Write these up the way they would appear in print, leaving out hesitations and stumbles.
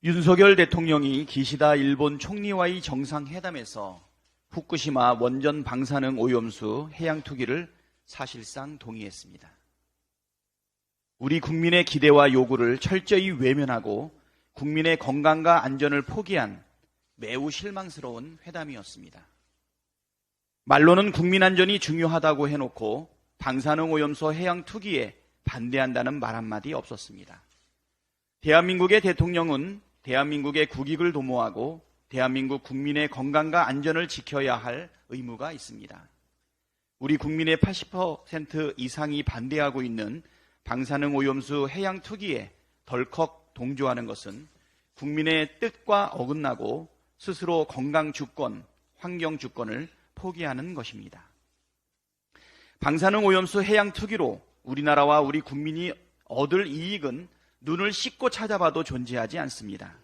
윤석열 대통령이 기시다 일본 총리와의 정상회담에서 후쿠시마 원전 방사능 오염수 해양 투기를 사실상 동의했습니다. 우리 국민의 기대와 요구를 철저히 외면하고 국민의 건강과 안전을 포기한 매우 실망스러운 회담이었습니다. 말로는 국민 안전이 중요하다고 해놓고 방사능 오염수 해양 투기에 반대한다는 말 한마디 없었습니다. 대한민국의 대통령은 대한민국의 국익을 도모하고 대한민국 국민의 건강과 안전을 지켜야 할 의무가 있습니다. 우리 국민의 80% 이상이 반대하고 있는 방사능 오염수 해양 투기에 덜컥 동조하는 것은 국민의 뜻과 어긋나고 스스로 건강 주권, 환경 주권을 포기하는 것입니다. 방사능 오염수 해양 투기로 우리나라와 우리 국민이 얻을 이익은 눈을 씻고 찾아봐도 존재하지 않습니다.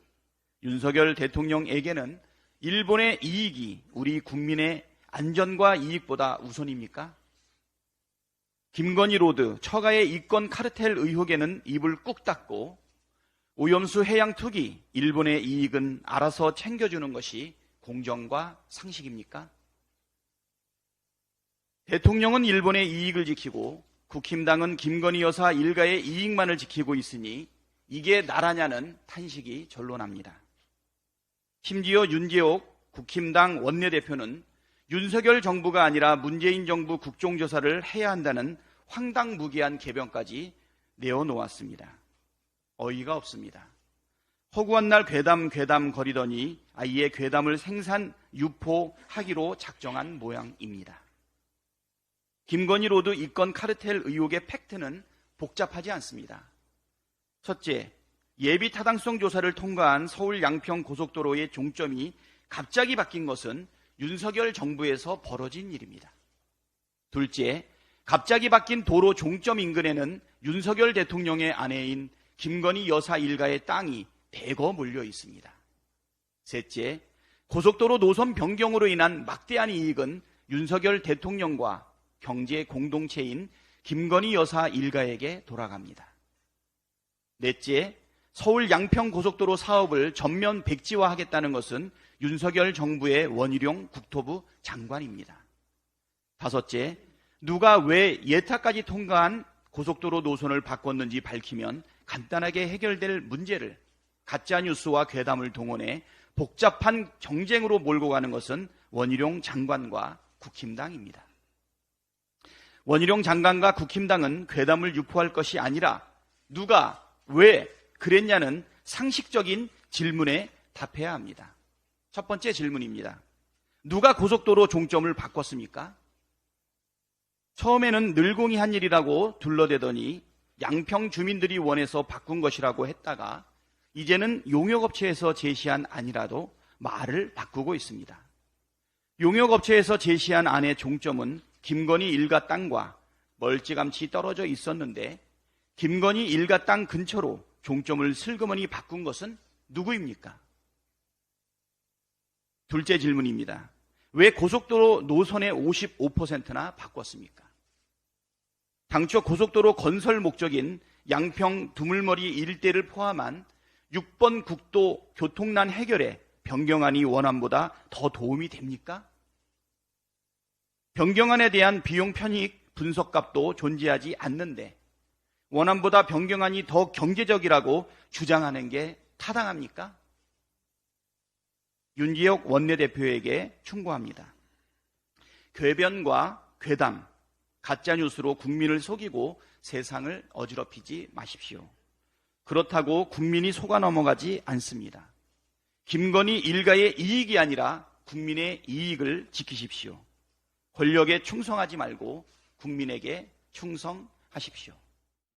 윤석열 대통령에게는 일본의 이익이 우리 국민의 안전과 이익보다 우선입니까? 김건희 로드, 처가의 이권 카르텔 의혹에는 입을 꾹 닫고 오염수 해양 투기, 일본의 이익은 알아서 챙겨주는 것이 공정과 상식입니까? 대통령은 일본의 이익을 지키고 국힘당은 김건희 여사 일가의 이익만을 지키고 있으니 이게 나라냐는 탄식이 절로 납니다. 심지어 윤재옥 국힘당 원내대표는 윤석열 정부가 아니라 문재인 정부 국정조사를 해야 한다는 황당무계한 개변까지 내어놓았습니다. 어이가 없습니다. 허구한 날 괴담 거리더니 아예 괴담을 생산 유포하기로 작정한 모양입니다. 김건희 로드 이권 카르텔 의혹의 팩트는 복잡하지 않습니다. 첫째, 예비 타당성 조사를 통과한 서울 양평 고속도로의 종점이 갑자기 바뀐 것은 윤석열 정부에서 벌어진 일입니다. 둘째, 갑자기 바뀐 도로 종점 인근에는 윤석열 대통령의 아내인 김건희 여사 일가의 땅이 대거 몰려 있습니다. 셋째, 고속도로 노선 변경으로 인한 막대한 이익은 윤석열 대통령과 경제 공동체인 김건희 여사 일가에게 돌아갑니다. 넷째, 서울 양평 고속도로 사업을 전면 백지화하겠다는 것은 윤석열 정부의 원희룡 국토부 장관입니다. 다섯째, 누가 왜 예타까지 통과한 고속도로 노선을 바꿨는지 밝히면 간단하게 해결될 문제를 가짜뉴스와 괴담을 동원해 복잡한 정쟁으로 몰고 가는 것은 원희룡 장관과 국힘당입니다. 원희룡 장관과 국힘당은 괴담을 유포할 것이 아니라 누가 왜 그랬냐는 상식적인 질문에 답해야 합니다. 첫 번째 질문입니다. 누가 고속도로 종점을 바꿨습니까? 처음에는 늘공이 한 일이라고 둘러대더니 양평 주민들이 원해서 바꾼 것이라고 했다가 이제는 용역업체에서 제시한 안이라도 말을 바꾸고 있습니다. 용역업체에서 제시한 안의 종점은 김건희 일가 땅과 멀찌감치 떨어져 있었는데 김건희 일가 땅 근처로 종점을 슬그머니 바꾼 것은 누구입니까? 둘째 질문입니다. 왜 고속도로 노선의 55%나 바꿨습니까? 당초 고속도로 건설 목적인 양평 두물머리 일대를 포함한 6번 국도 교통난 해결에 변경안이 원안보다 더 도움이 됩니까? 변경안에 대한 비용 편익 분석값도 존재하지 않는데 원안보다 변경안이 더 경제적이라고 주장하는 게 타당합니까? 윤재옥 원내대표에게 충고합니다. 궤변과 괴담, 가짜뉴스로 국민을 속이고 세상을 어지럽히지 마십시오. 그렇다고 국민이 속아 넘어가지 않습니다. 김건희 일가의 이익이 아니라 국민의 이익을 지키십시오. 권력에 충성하지 말고 국민에게 충성하십시오.